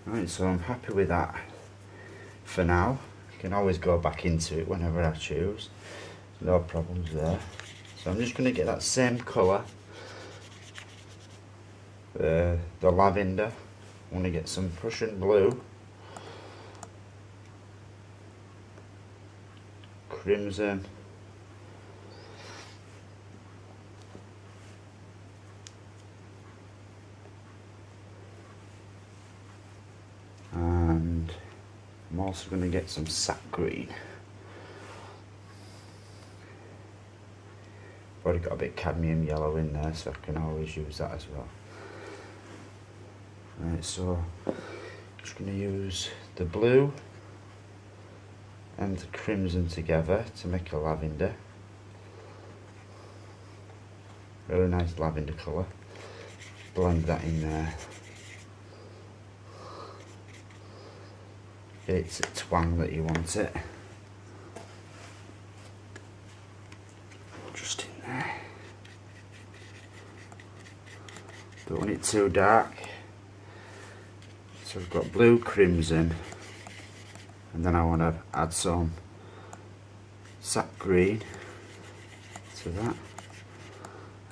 Right, so I'm happy with that for now. I can always go back into it whenever I choose. No problems there. So I'm just going to get that same colour, the lavender. I want to get some Prussian blue, crimson, and I'm also going to get some sap green. I've already got a bit of cadmium yellow in there, so I can always use that as well. Right, so I'm just going to use the blue and the crimson together to make a lavender. Really nice lavender colour. Blend that in there. It's a twang that you want it. Just in there. Don't want it too dark. So we've got blue, crimson, and then I want to add some sap green to that.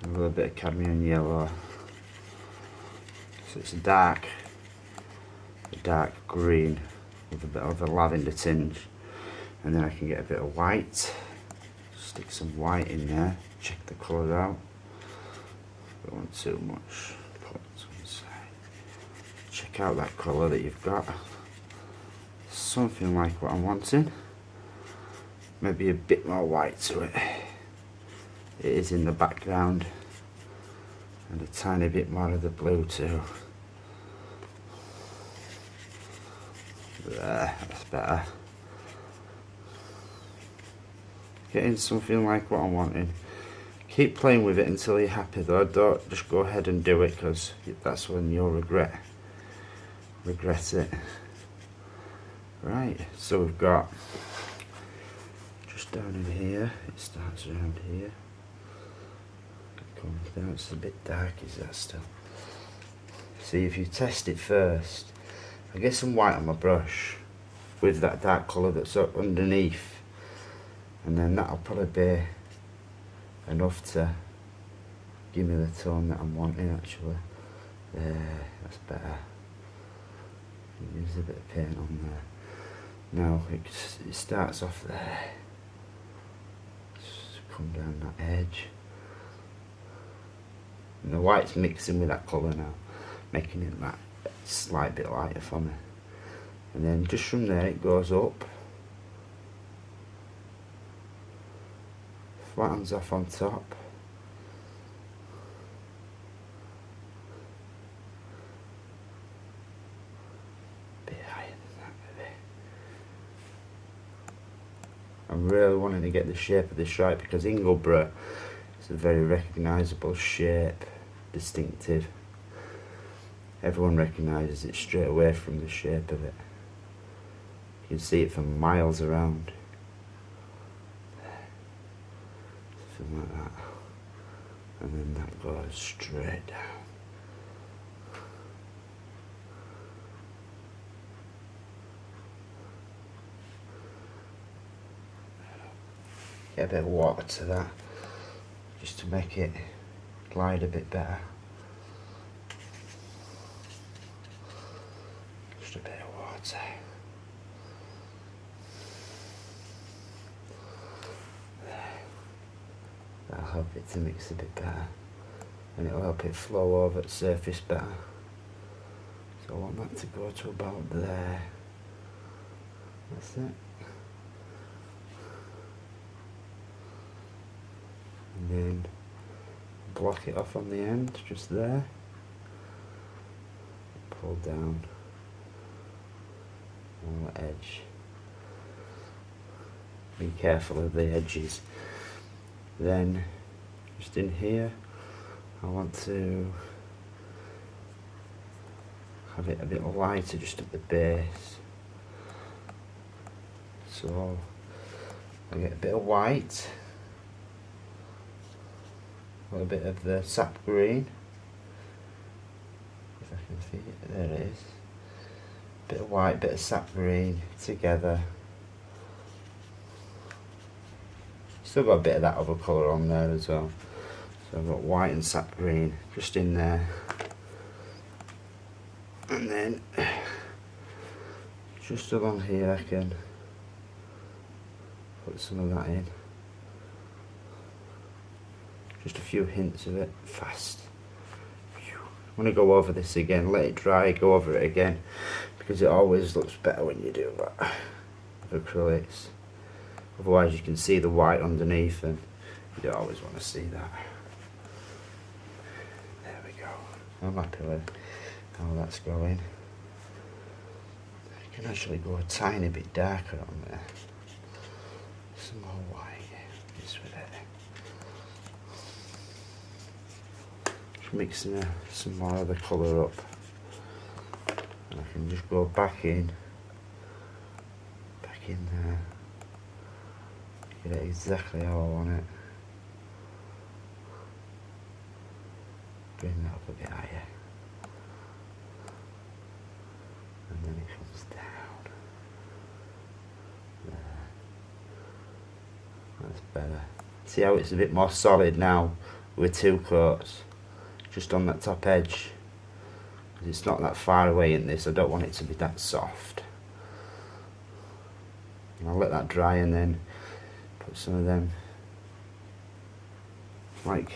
A little bit of cadmium yellow. So it's a dark green with a bit of a lavender tinge, and then I can get a bit of white. Stick some white in there. Check the colour out. Don't want too much. Put it to one side. Check out that colour that you've got. Something like what I'm wanting. Maybe a bit more white to it. It is in the background, and a tiny bit more of the blue too. There, that's better. Getting something like what I'm wanting. Keep playing with it until you're happy though. Don't just go ahead and do it, because that's when you'll regret it. Right, so we've got just down in here, it starts around here. It comes down, it's a bit dark, is that still? See, if you test it first, I get some white on my brush with that dark colour that's up underneath, and then that'll probably be enough to give me the tone that I'm wanting actually. There, that's better. Use a bit of paint on there. Now it starts off there. Just come down that edge. And the white's mixing with that colour now, making it that slight bit lighter for me. And then just from there it goes up, flattens off on top. Bit higher than that maybe. I'm really wanting to get the shape of this right, because Ingleborough is a very recognisable shape, distinctive. Everyone recognises it straight away from the shape of it. You can see it for miles around. Something like that. And then that goes straight down. Get a bit of water to that, just to make it glide a bit better. Just a bit of water. That'll help it to mix a bit better, and it'll help it flow over the surface better. So I want that to go to about there. That's it. And then block it off on the end, just there. Pull down on the edge. Be careful of the edges. Then, just in here, I want to have it a bit lighter just at the base. So, I get a bit of white, a little bit of the sap green, if I can see it, there it is. Bit of white, bit of sap green together. Still got a bit of that other colour on there as well. So I've got white and sap green just in there. And then just along here I can put some of that in. Just a few hints of it, fast. I'm going to go over this again, let it dry, go over it again, because it always looks better when you do that with acrylics. Otherwise you can see the white underneath and you don't always want to see that. There we go. I'm happy with how that's going. You can actually go a tiny bit darker on there. Some more white just with it. Just mixing some more of the colour up. And I can just go back in there. Get it exactly how I want it. Bring that up a bit higher. And then it comes down. There. That's better. See how it's a bit more solid now with 2 coats. Just on that top edge. It's not that far away in this, I don't want it to be that soft. And I'll let that dry and then put some of them like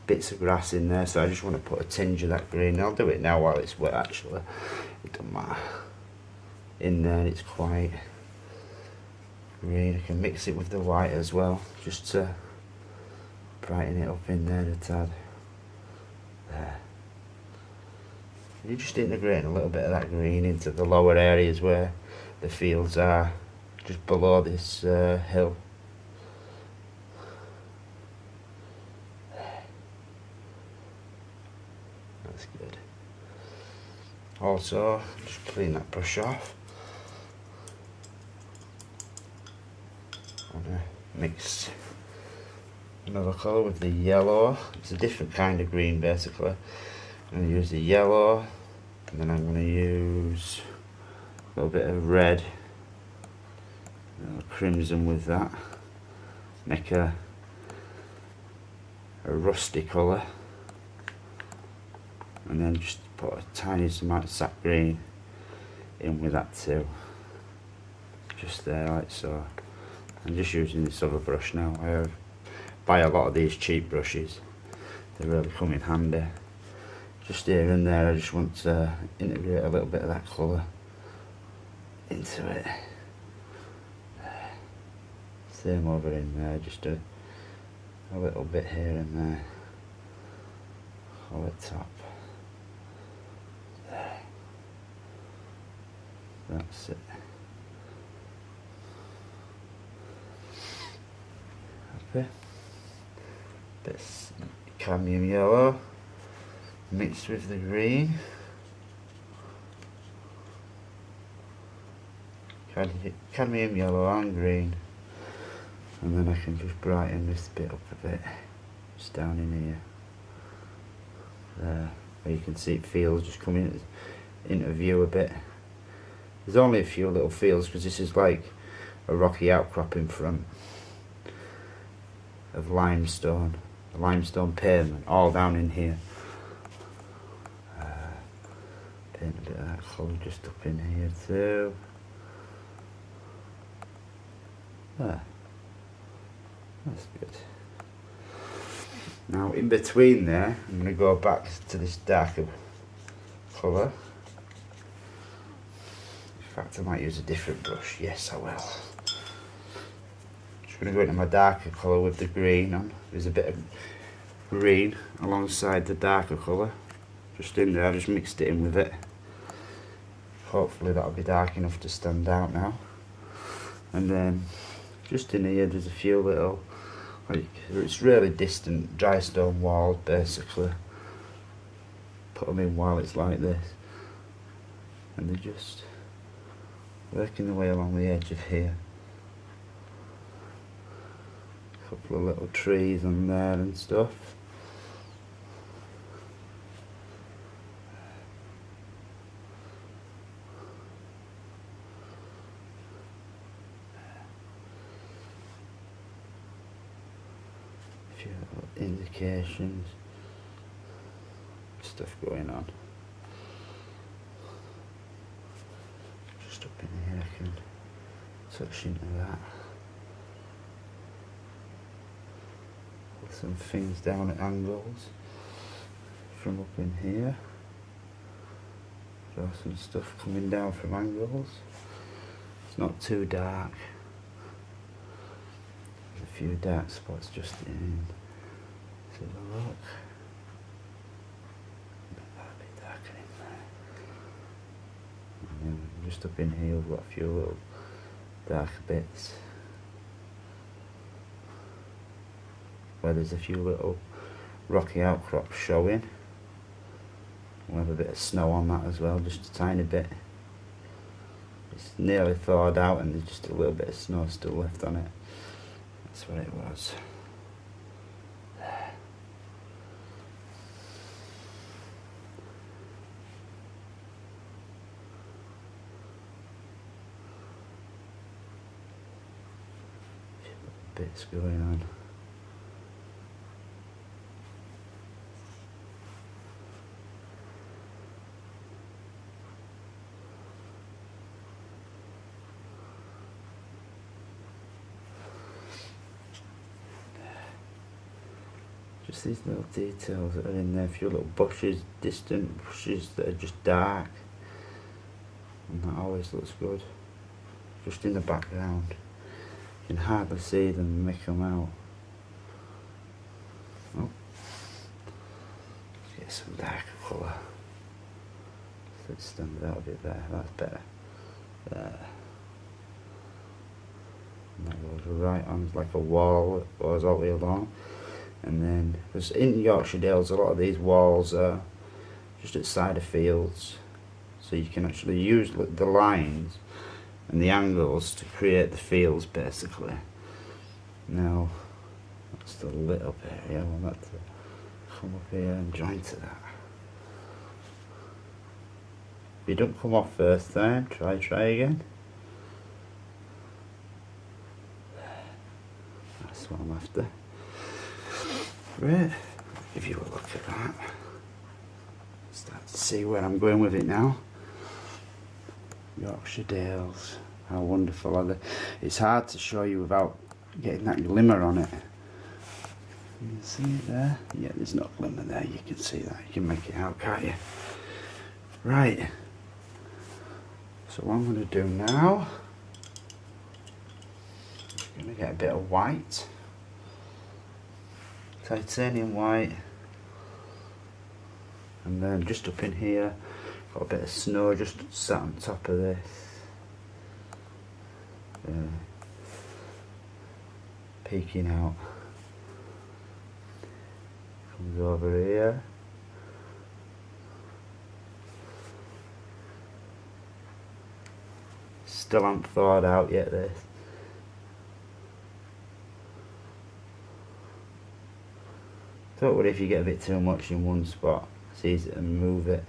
bits of grass in there, so I just want to put a tinge of that green. I'll do it now while it's wet actually, it doesn't matter. In there it's quite green. I can mix it with the white as well, just to brighten it up in there a tad. There. You're just integrating a little bit of that green into the lower areas where the fields are, just below this hill. That's good. Also, just clean that brush off. I'm gonna mix another colour with the yellow. It's a different kind of green basically. I'm going to use the yellow, and then I'm going to use a little bit of red, a little crimson with that. Make a rusty colour, and then just put a tiny amount of sap green in with that too. Just there, like so. I'm just using this other brush now. I buy a lot of these cheap brushes, they really come in handy. Just here and there, I just want to integrate a little bit of that colour into it. Same over in there, just a little bit here and there. All at top. There. That's it. Happy? Bit of cadmium yellow mixed with the green. Cadmium yellow and green. And then I can just brighten this bit up a bit. Just down in here. There. Where you can see it fields just coming into view a bit. There's only a few little fields because this is like a rocky outcrop in front of limestone. A limestone pavement all down in here. Paint a bit of that colour just up in here too. There. That's good. Now in between there, I'm going to go back to this darker colour. In fact, I might use a different brush. Yes, I will. Just going to go into my darker colour with the green on. There's a bit of green alongside the darker colour. Just in there, I just mixed it in with it. Hopefully that'll be dark enough to stand out now. And then just in here there's a few little, like, it's really distant dry stone walls basically. Put them in while it's like this. And they're just working their way along the edge of here. A couple of little trees on there and stuff. indications, stuff going on. Just up in here I can touch into that. Put some things down at angles from up in here. Draw some stuff coming down from angles. It's not too dark. There's a few dark spots just in. Let's have a look. A bit darker in there. And then just up in here we've got a few little dark bits where there's a few little rocky outcrops showing. We'll have a bit of snow on that as well, just a tiny bit. It's nearly thawed out and there's just a little bit of snow still left on it. That's what it was. Bits going on. Just these little details that are in there, a few little bushes, distant bushes that are just dark, and that always looks good, just in the background. You can hardly see them and make them out. Oh, let's get some darker colour. Let's stand out a bit there, that's better. There. And that goes right on like a wall that goes all the way along. And then, because in Yorkshire Dales a lot of these walls are just at side of fields, so you can actually use the lines and the angles to create the fields basically. Now that's the lit up area. I want that to come up here and join to that. If you don't come off first time, try again. That's what I'm after. Right, give you a look at that. Start to see where I'm going with it now. Yorkshire Dales, how wonderful are they? It's hard to show you without getting that glimmer on it. You can see it there? Yeah, there's no glimmer there, you can see that. You can make it out, can't you? Right. So what I'm going to do now, I'm going to get a bit of white. Titanium white. And then just up in here, got a bit of snow just sat on top of this. Peeking out. Comes over here. Still haven't thawed out yet, this. Don't worry if you get a bit too much in one spot. It's easy to move it.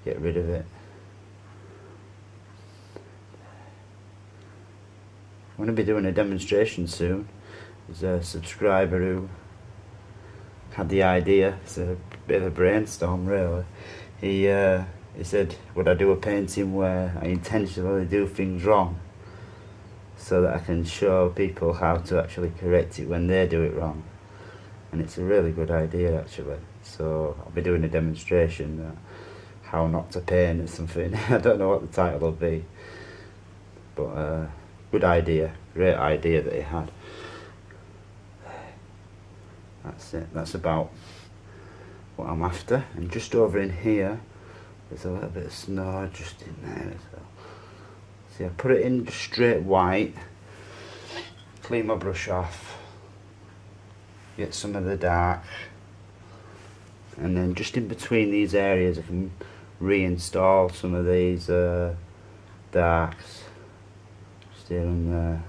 Get rid of it. I'm going to be doing a demonstration soon. There's a subscriber who had the idea. It's a bit of a brainstorm really. He said, would I do a painting where I intentionally do things wrong so that I can show people how to actually correct it when they do it wrong. And it's a really good idea actually. So I'll be doing a demonstration how not to paint or something. I don't know what the title will be, but good idea, great idea that he had. That's it, that's about what I'm after. And just over in here there's a little bit of snow just in there as well. See, I put it in straight white, clean my brush off, get some of the dark, and then just in between these areas I can reinstall some of these darks just here and there,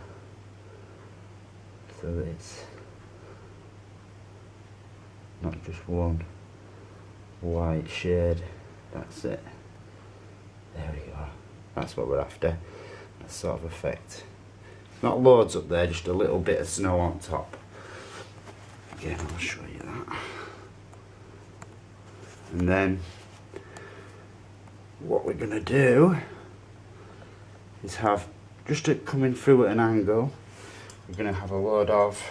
so that it's not just one white shade. That's it. There we go. That's what we're after. That sort of effect. Not loads up there, just a little bit of snow on top. again, I'll show you that. And then what we're going to do is have, just it coming through at an angle, we're going to have a load of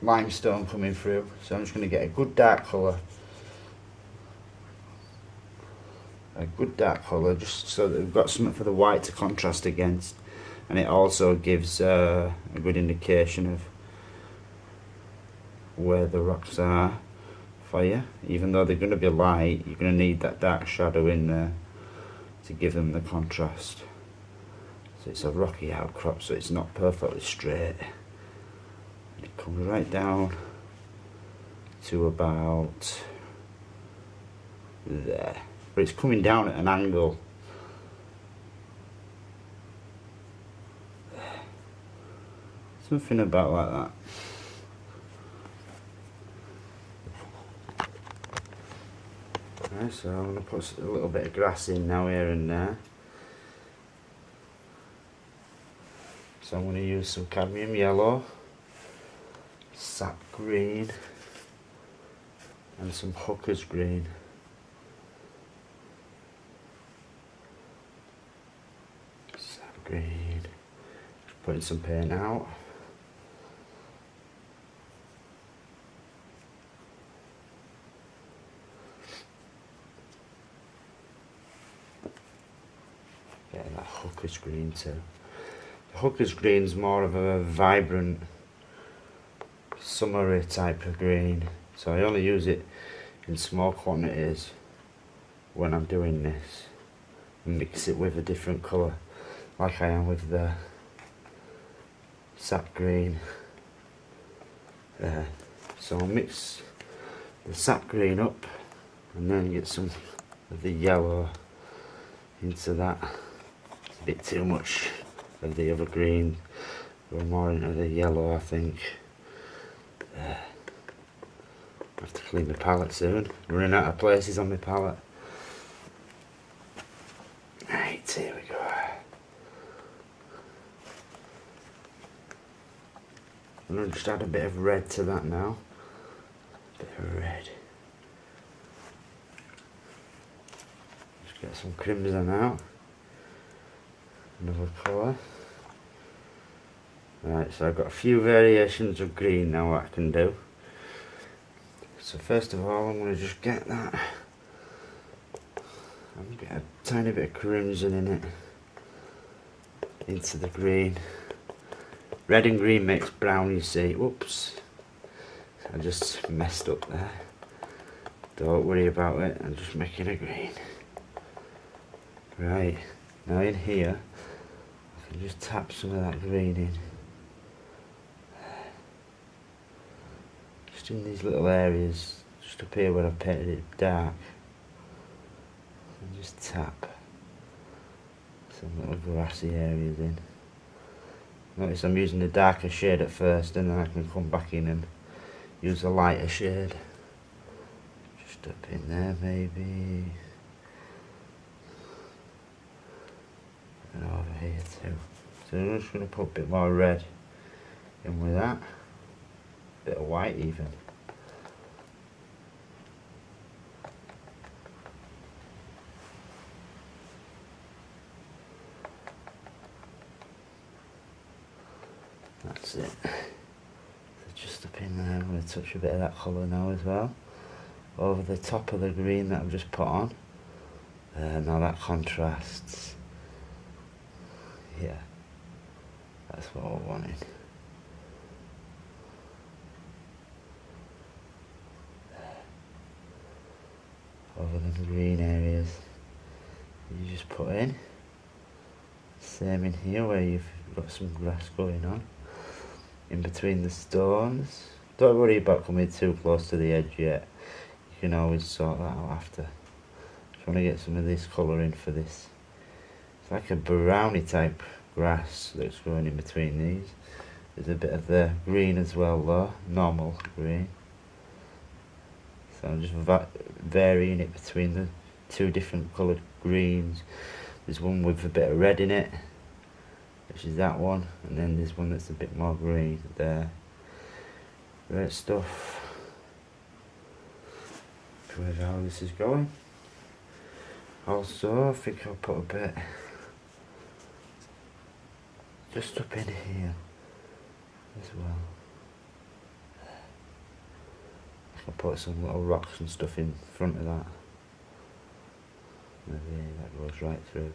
limestone coming through. So I'm just going to get a good dark colour. Just so that we've got something for the white to contrast against, and it also gives a good indication of where the rocks are for you. Even though they're going to be light, you're going to need that dark shadow in there to give them the contrast. So it's a rocky outcrop, so it's not perfectly straight. It comes right down to about there, but it's coming down at an angle. Something about like that. Right, so I'm going to put a little bit of grass in now here and there. So I'm going to use some cadmium yellow, sap green, and some hooker's green. Sap green. Just putting some paint out. Getting that hooker's green too. The hooker's green's more of a vibrant, summery type of green, so I only use it in small quantities when I'm doing this, and mix it with a different colour like I am with the sap green there. So I'll mix the sap green up and then get some of the yellow into that. It's a bit too much of the other green, go more into the yellow I think. I have to clean my palette soon. I'm running out of places on my palette. Right, here we go. I'm going to just add a bit of red to that now. A bit of red. Just get some crimson out. Another colour. Right, so I've got a few variations of green now what I can do. So first of all, I'm going to just get that. I'm going to get a tiny bit of crimson in it. Into the green. Red and green makes brown, you see. Whoops. I just messed up there. Don't worry about it, I'm just making a green. Right, now in here, I can just tap some of that green in. Just in these little areas, just up here where I've painted it dark. And just tap some little grassy areas in. Notice I'm using the darker shade at first, and then I can come back in and use a lighter shade. Just up in there maybe. And over here too. So I'm just going to put a bit more red in with that. A bit of white even. That's it. So just up in there, I'm going to touch a bit of that colour now as well. Over the top of the green that I've just put on. Now that contrasts. Yeah. That's what I wanted. Over the green areas. You just put in. Same in here where you've got some grass going on. In between the stones. Don't worry about coming too close to the edge yet. You can always sort that out after. Just want to get some of this colour in for this. It's like a brownie type grass that's growing in between these. There's a bit of the green as well though, normal green. So I'm just varying it between the two different coloured greens. There's one with a bit of red in it, which is that one, and then there's one that's a bit more green there. Great stuff. With how this is going. Also, I think I'll put a bit just up in here as well. I can put some little rocks and stuff in front of that. Maybe that goes right through.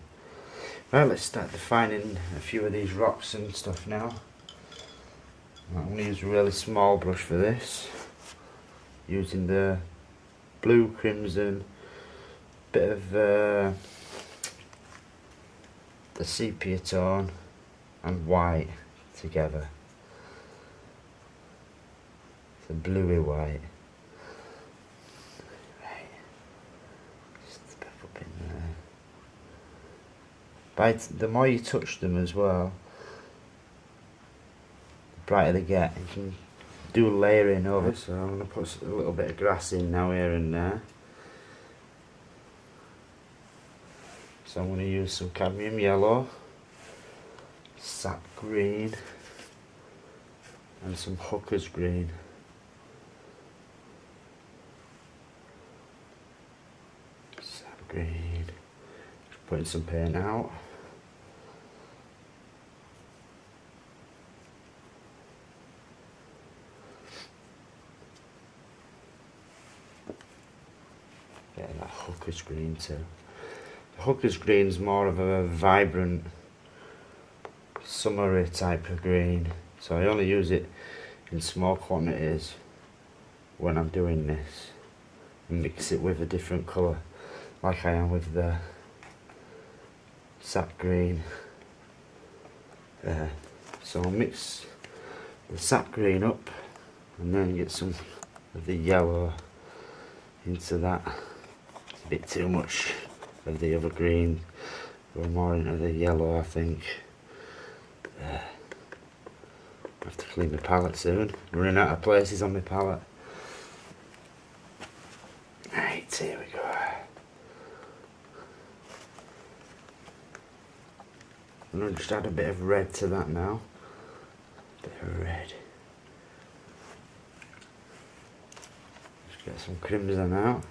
Right, let's start defining a few of these rocks and stuff now. I'm going to use a really small brush for this, using the blue, crimson, bit of the sepia tone and white together. It's a bluey white. Right. Just back up in there. The more you touch them as well, the brighter they get. You can do layering over. So I'm going to put a little bit of grass in now here and there. So I'm going to use some cadmium yellow, sap green and some hooker's green. Sap green. Just putting some paint out. Getting that hooker's green too. Hooker's green is more of a vibrant, summery type of green, so I only use it in small quantities when I'm doing this, and mix it with a different colour, like I am with the sap green there. So I'll mix the sap green up and then get some of the yellow into that. It's a bit too much of the other green, go more into the yellow I think. I have to clean my palette soon, running out of places on my palette. Right, here we go. I'm going to just add a bit of red to that now. A bit of red. Just get some crimson out.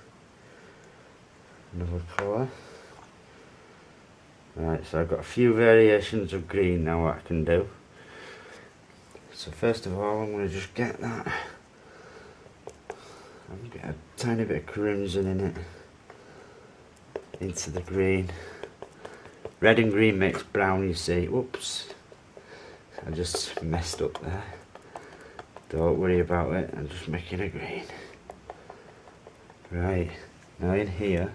Another colour. Right, so I've got a few variations of green now what I can do. So first of all I'm going to just get that. I'm get a tiny bit of crimson in it. Into the green. Red and green makes brown, you see. Whoops. I just messed up there. Don't worry about it, I'm just making a green. Right, now in here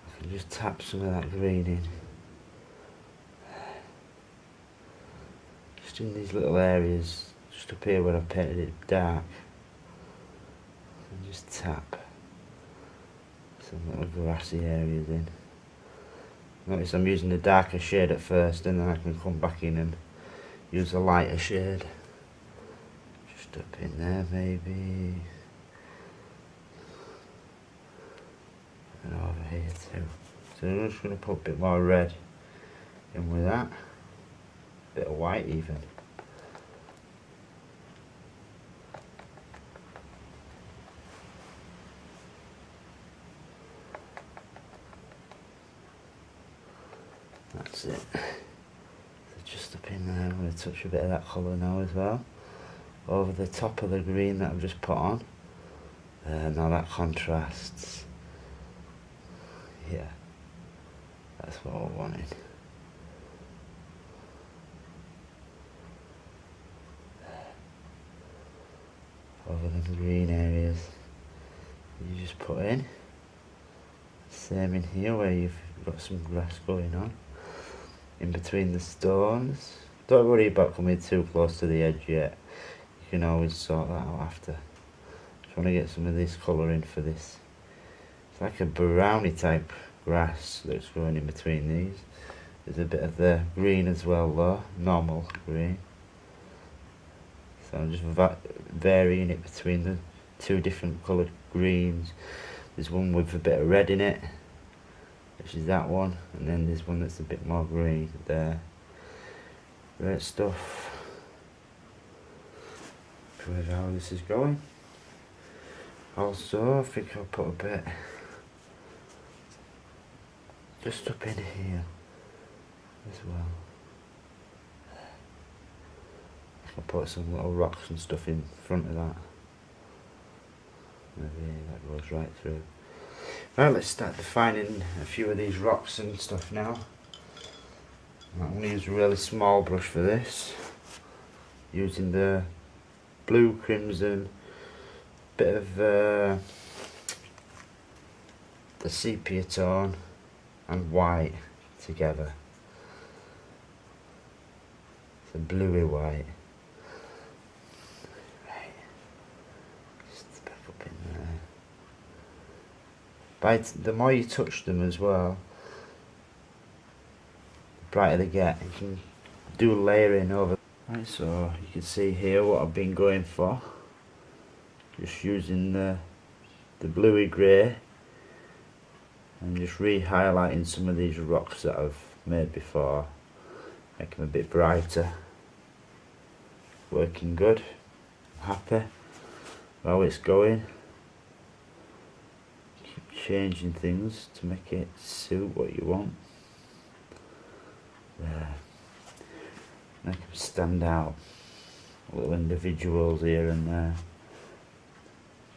I can just tap some of that green in. Just in these little areas, just up here where I've painted it dark. And just tap some little grassy areas in. Notice I'm using the darker shade at first, and then I can come back in and use a lighter shade. Just up in there maybe. And over here too. So I'm just going to put a bit more red in with that. A bit of white even. That's it. So just up in there, I'm going to touch a bit of that colour now as well. Over the top of the green that I've just put on. Now that contrasts. Yeah, that's what I wanted. Over the green areas, you just put in. Same in here where you've got some grass going on. In between the stones. Don't worry about coming too close to the edge yet. You can always sort that out after. Just want to get some of this colour in for this. It's like a brownie type grass that's growing in between these. There's a bit of the green as well though, normal green. So I'm just varying it between the two different coloured greens. There's one with a bit of red in it, which is that one, and then there's one that's a bit more green there. Great stuff. happy with how this is going. Also, I think I'll put a bit just up in here as well. I'll put some little rocks and stuff in front of that. Maybe that goes right through. Right, let's start defining a few of these rocks and stuff now. I'm going to use a really small brush for this, using the blue, crimson, bit of the sepia tone and white together. It's a bluey white. Right, just back up in there. The more you touch them as well, the brighter they get. You can do layering over. Right, so you can see here what I've been going for. Just using the bluey grey and just re-highlighting some of these rocks that I've made before, make them a bit brighter. Working good. I'm happy with how it's going. Keep changing things to make it suit what you want. There. Make them stand out. Little individuals here and there.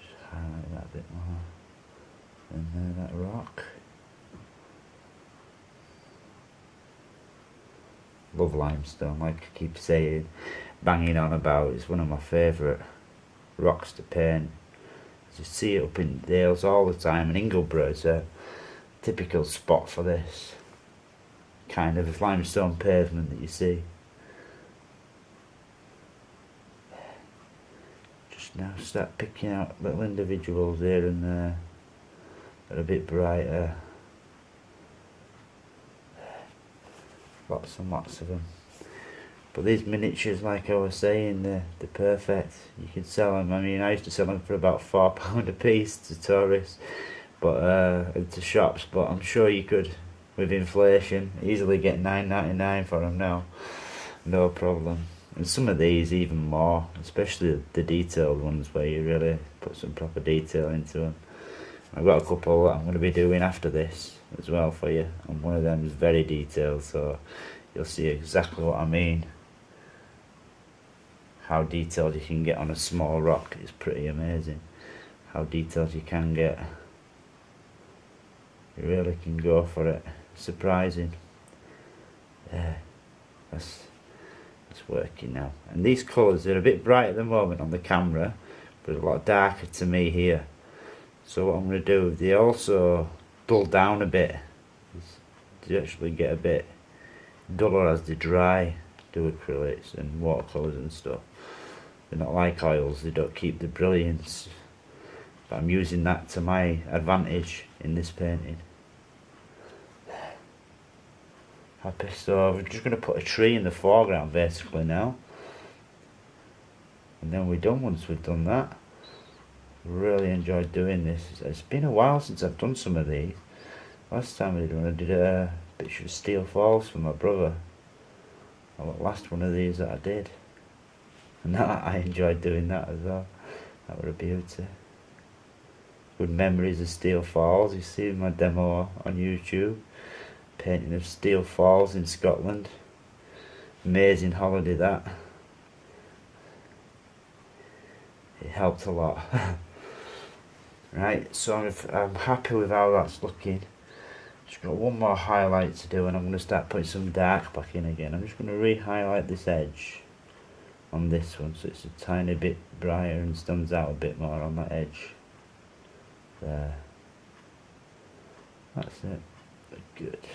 Just highlight that a bit more. And there, that rock. Love limestone, like I keep saying, banging on about. It's one of my favourite rocks to paint. You see it up in Dales all the time, and Ingleborough is a typical spot for this kind of limestone pavement that you see. Just now start picking out little individuals here and there that are a bit brighter. Lots and lots of them. But these miniatures, like I was saying, they're perfect. You can sell them. I mean, I used to sell them for about £4 a piece to tourists, but to shops. But I'm sure you could, with inflation, easily get £9.99 for them now, no problem. And some of these even more, especially the detailed ones where you really put some proper detail into them. I've got a couple that I'm going to be doing after this as well for you, and one of them is very detailed, so you'll see exactly what I mean. How detailed you can get on a small rock is pretty amazing. How detailed you can get. You really can go for it. Surprising. Yeah, that's working now. And these colours, they're a bit bright at the moment on the camera, but a lot darker to me here. So what I'm going to do, they also dull down a bit. They actually get a bit duller as they dry. Do acrylics and watercolours and stuff. They're not like oils, they don't keep the brilliance. But I'm using that to my advantage in this painting. Happy. So we're just going to put a tree in the foreground basically now. And then we're done once we've done that. Really enjoyed doing this. It's been a while since I've done some of these. Last time I did a picture of Steel Falls for my brother. The last one of these that I did. And that, I enjoyed doing that as well. That was a beauty. Good memories of Steel Falls. You see my demo on YouTube. Painting of Steel Falls in Scotland. Amazing holiday that. It helped a lot. Right, so I'm happy with how that's looking. Just got one more highlight to do, and I'm going to start putting some dark back in again. I'm just going to re-highlight this edge on this one, so it's a tiny bit brighter and stands out a bit more on that edge. There. That's it. Good.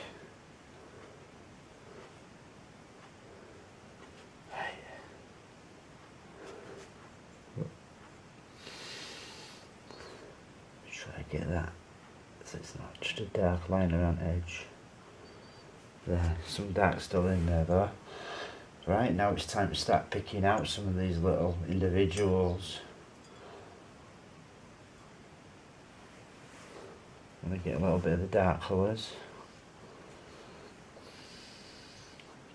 Try to get that so it's not just a dark line around edge. There, some dark still in there though. Right, now it's time to start picking out some of these little individuals. I'm going to get a little bit of the dark colours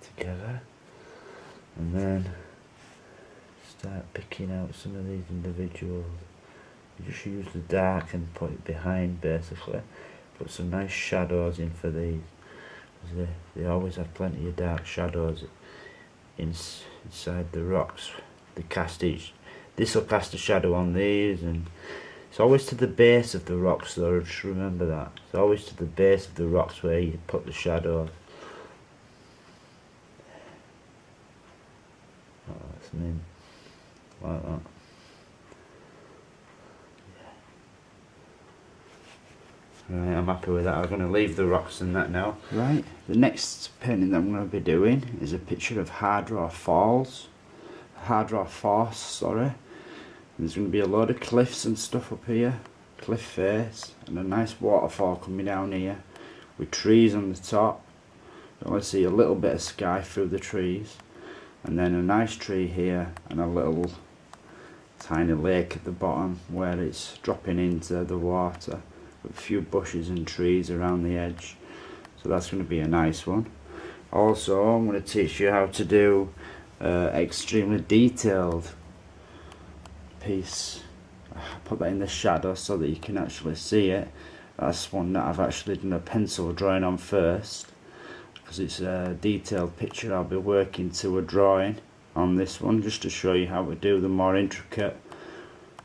together, and then start picking out some of these individuals. You just use the dark and put it behind, basically. Put some nice shadows in for these. They always have plenty of dark shadows inside the rocks. This will cast a shadow on these, and it's always to the base of the rocks though, just remember that. It's always to the base of the rocks where you put the shadows. Oh, that's mint. Like that. Right, I'm happy with that. I'm going to leave the rocks and that now. Right, the next painting that I'm going to be doing is a picture of Hardrock Falls. Hardrock Force, sorry. There's going to be a load of cliffs and stuff up here. Cliff face. And a nice waterfall coming down here. With trees on the top. You only see a little bit of sky through the trees. And then a nice tree here. And a little tiny lake at the bottom where it's dropping into the water. With a few bushes and trees around the edge, so that's going to be a nice one. Also, I'm going to teach you how to do extremely detailed piece. I put that in the shadow so that you can actually see it. That's one that I've actually done a pencil drawing on first, because it's a detailed picture. I'll be working to a drawing on this one just to show you how to do the more intricate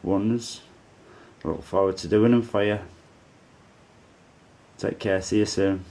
ones. I look forward to doing them for you. Take care, see you soon.